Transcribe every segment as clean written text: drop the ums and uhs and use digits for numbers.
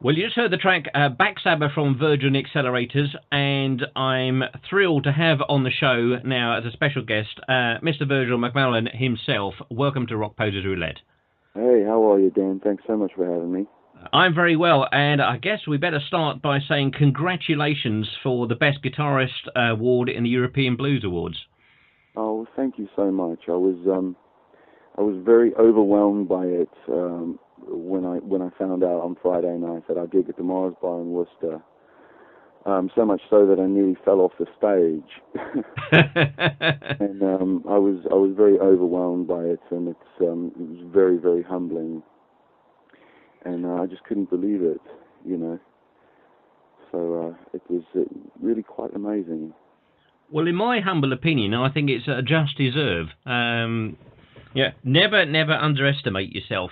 Well, you just heard the track Backstabber from Virgil The Accelerators, and I'm thrilled to have on the show now as a special guest Mr. Virgil McMahon himself. Welcome to Rockposer Roulette. Hey, how are you, Dan? Thanks so much for having me. I'm very well, and I guess we better start by saying congratulations for the Best Guitarist Award in the European Blues Awards. Oh, well, thank you so much. I was very overwhelmed by it when I found out on Friday night that I gig at the Mars Bar in Worcester. So much so that I nearly fell off the stage, and I was very overwhelmed by it, and it was very, very humbling, and I just couldn't believe it, you know. So it was really quite amazing. Well, in my humble opinion, I think it's just deserved. Yeah, never underestimate yourself.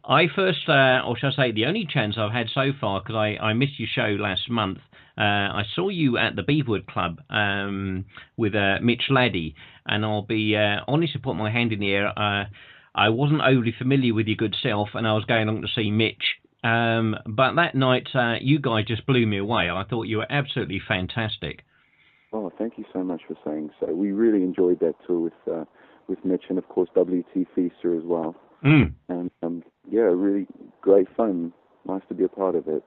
I first, or shall I say, the only chance I've had so far, because I missed your show last month, I saw you at the Beaverwood Club with Mitch Laddie, and I'll be honest to put my hand in the air. I wasn't overly familiar with your good self, and I was going along to see Mitch. But that night, you guys just blew me away. I thought you were absolutely fantastic. Oh, thank you so much for saying so. We really enjoyed that tour with Mitch and, of course, W.T. Feaster as well. Mm. And, yeah, really great fun. Nice to be a part of it.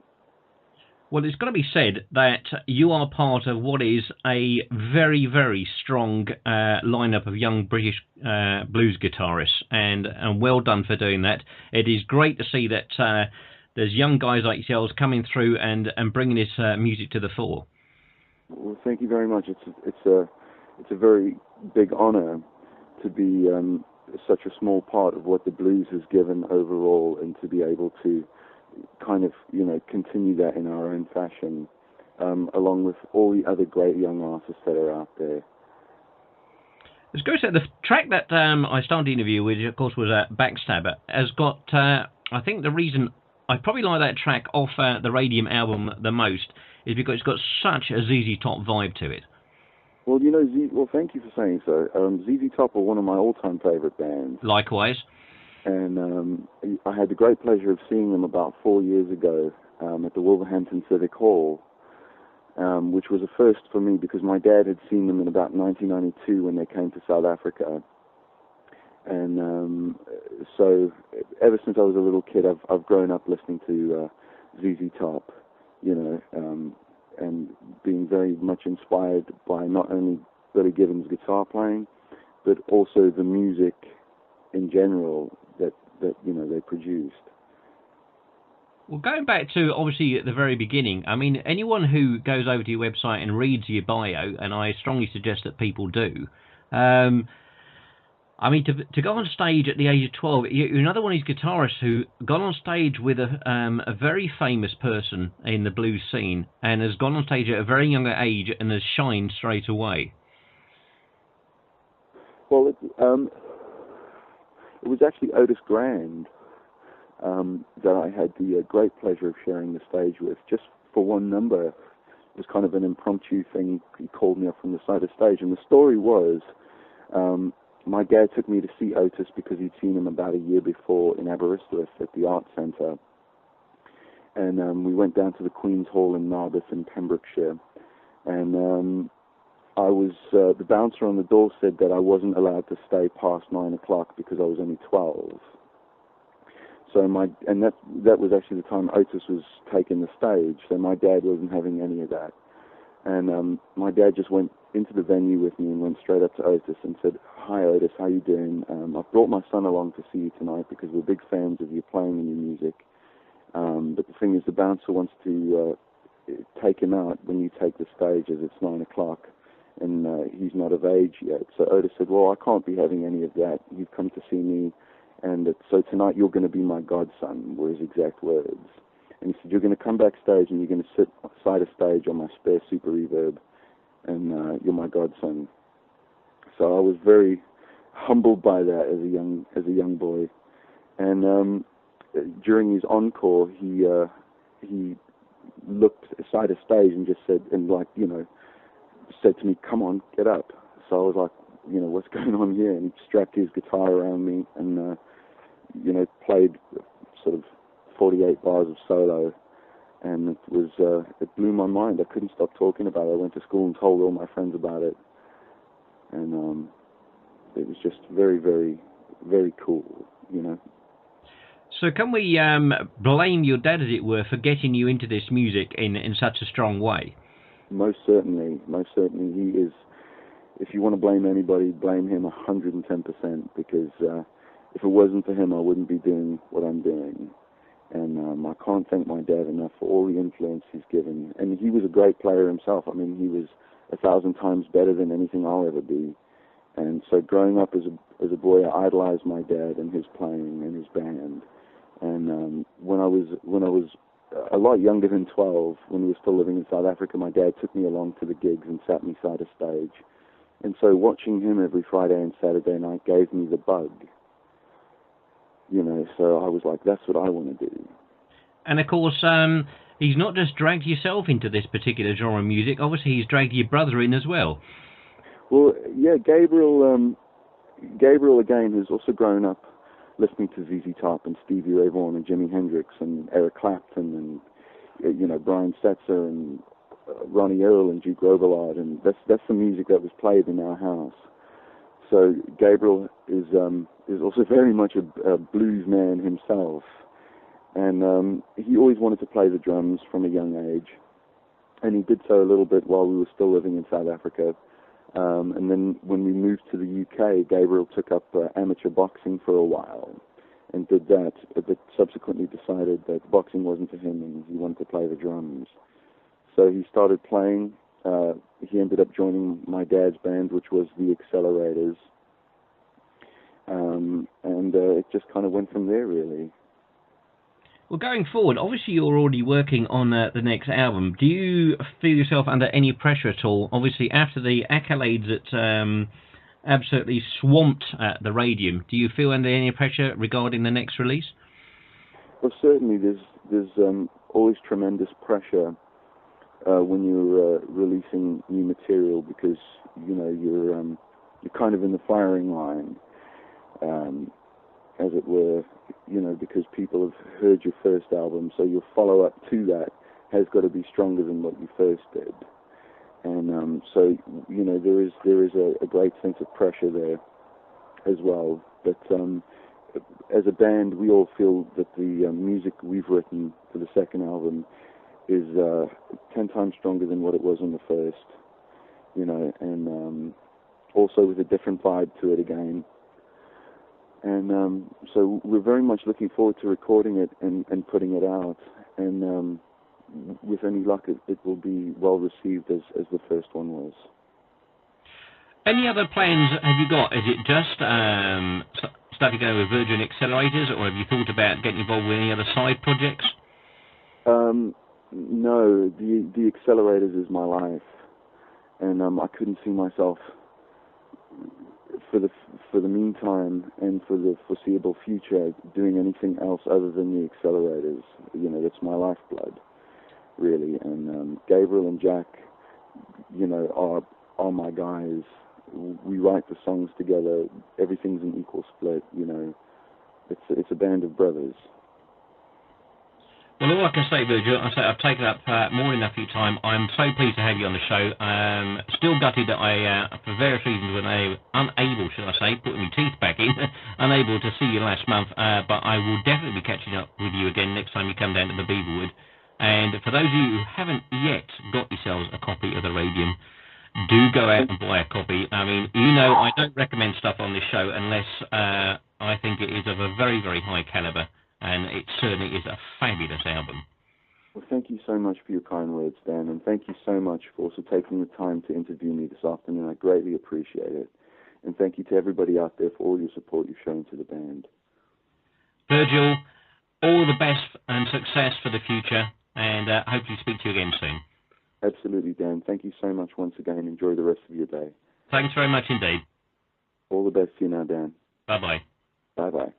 Well, it's got to be said that you are part of what is a very, very strong lineup of young British blues guitarists, and well done for doing that. It is great to see that there's young guys like yourselves coming through and bringing this music to the fore. Well, thank you very much. It's a very big honor to be such a small part of what the blues has given overall, and to be able to kind of, you know, continue that in our own fashion, along with all the other great young artists that are out there. Let's go to the track that I started the interview with, of course, was Backstabber, has got, I think the reason I probably like that track off the Radium album the most is because it's got such a ZZ Top vibe to it. Well, you know, well, thank you for saying so. ZZ Top are one of my all-time favorite bands. Likewise. And I had the great pleasure of seeing them about 4 years ago at the Wolverhampton Civic Hall, which was a first for me because my dad had seen them in about 1992 when they came to South Africa. And so ever since I was a little kid, I've grown up listening to ZZ Top, you know, and being very much inspired by not only Billy Gibbons' guitar playing, but also the music in general that you know, they produced. Well, going back to, obviously, at the very beginning, I mean, anyone who goes over to your website and reads your bio, and I strongly suggest that people do, I mean, to go on stage at the age of 12, you're another one of these guitarists who got on stage with a very famous person in the blues scene, and has gone on stage at a very young age and has shined straight away. Well, it was actually Otis Grand that I had the great pleasure of sharing the stage with, just for one number. It was kind of an impromptu thing. He called me up from the side of the stage, and the story was, my dad took me to see Otis because he'd seen him about a year before in Aberystwyth at the Art Centre. And we went down to the Queen's Hall in Narberth in Pembrokeshire. And I was, the bouncer on the door said that I wasn't allowed to stay past 9 o'clock because I was only 12. So and that was actually the time Otis was taking the stage. So my dad wasn't having any of that. And my dad just went into the venue with me and went straight up to Otis and said, "Hi Otis, how you doing? I've brought my son along to see you tonight because we're big fans of you playing and your music. But the thing is, the bouncer wants to take him out when you take the stage, as it's 9 o'clock, and he's not of age yet." So Otis said, "Well, I can't be having any of that. You've come to see me, and so tonight you're going to be my godson," were his exact words. And he said, "You're going to come backstage and you're going to sit side of stage on my spare Super Reverb, and you're my godson." So I was very humbled by that as a young boy. And during his encore, he looked side of stage and just said, and like, you know, said to me, "Come on, get up." So I was like, you know, what's going on here? And he strapped his guitar around me and, you know, played sort of 48 bars of solo, and it blew my mind. I couldn't stop talking about it. I went to school and told all my friends about it, and it was just very, very, very cool, you know. So can we blame your dad, as it were, for getting you into this music in such a strong way? Most certainly. He is. If you want to blame anybody, blame him 110%, because if it wasn't for him, I wouldn't be doing what I'm doing. And I can't thank my dad enough for all the influence he's given. And he was a great player himself. I mean, he was 1,000 times better than anything I'll ever be. And so growing up as a boy, I idolized my dad and his playing and his band. And when I was a lot younger than 12, when we were still living in South Africa, my dad took me along to the gigs and sat me side of stage. And so watching him every Friday and Saturday night gave me the bug. You know, so I was like, that's what I want to do. And of course, he's not just dragged yourself into this particular genre of music. Obviously, he's dragged your brother in as well. Well, yeah, Gabriel again has also grown up listening to ZZ Top and Stevie Ray Vaughan and Jimi Hendrix and Eric Clapton and, you know, Brian Setzer and Ronnie Earl and Duke Robillard, and that's the music that was played in our house. So Gabriel is also very much a blues man himself, and he always wanted to play the drums from a young age, and he did so a little bit while we were still living in South Africa. And then when we moved to the UK, Gabriel took up amateur boxing for a while and did that, but subsequently decided that boxing wasn't for him and he wanted to play the drums. So he started playing. He ended up joining my dad's band, which was The Accelerators. And it just kind of went from there, really. Well, going forward, obviously you're already working on the next album. Do you feel yourself under any pressure at all? Obviously, after the accolades that absolutely swamped the Radium, do you feel under any pressure regarding the next release? Well, certainly there's always tremendous pressure when you're releasing new material, because you know you're kind of in the firing line, as it were. You know, because people have heard your first album, so your follow-up to that has got to be stronger than what you first did. And so, you know, there is a great sense of pressure there as well. But as a band, we all feel that the music we've written for the second album is 10 times stronger than what it was on the first, you know, and also with a different vibe to it again. And so we're very much looking forward to recording it and putting it out. And with any luck, it will be well received as the first one was. Any other plans have you got? Is it just stuff you're going with Virgil Accelerators, or have you thought about getting involved with any other side projects? No, the Accelerators is my life, and I couldn't see myself for the meantime and for the foreseeable future doing anything else other than the Accelerators. You know, that's my lifeblood, really. And Gabriel and Jack, you know, are my guys. We write the songs together. Everything's an equal split. You know, it's a band of brothers. Well, all I can say, Virgil, I've taken up more than enough of your time. I'm so pleased to have you on the show. Still gutted that I, for various reasons, was unable, should I say, putting my teeth back in, unable to see you last month. But I will definitely be catching up with you again next time you come down to the Beaverwood. And for those of you who haven't yet got yourselves a copy of the Radium, do go out and buy a copy. I mean, you know, I don't recommend stuff on this show unless I think it is of a very, very high caliber. And it certainly is a fabulous album. Well, thank you so much for your kind words, Dan, and thank you so much for also taking the time to interview me this afternoon. I greatly appreciate it. And thank you to everybody out there for all your support you've shown to the band. Virgil, all the best and success for the future, and hopefully speak to you again soon. Absolutely, Dan. Thank you so much once again. Enjoy the rest of your day. Thanks very much indeed. All the best to you now, Dan. Bye-bye. Bye-bye.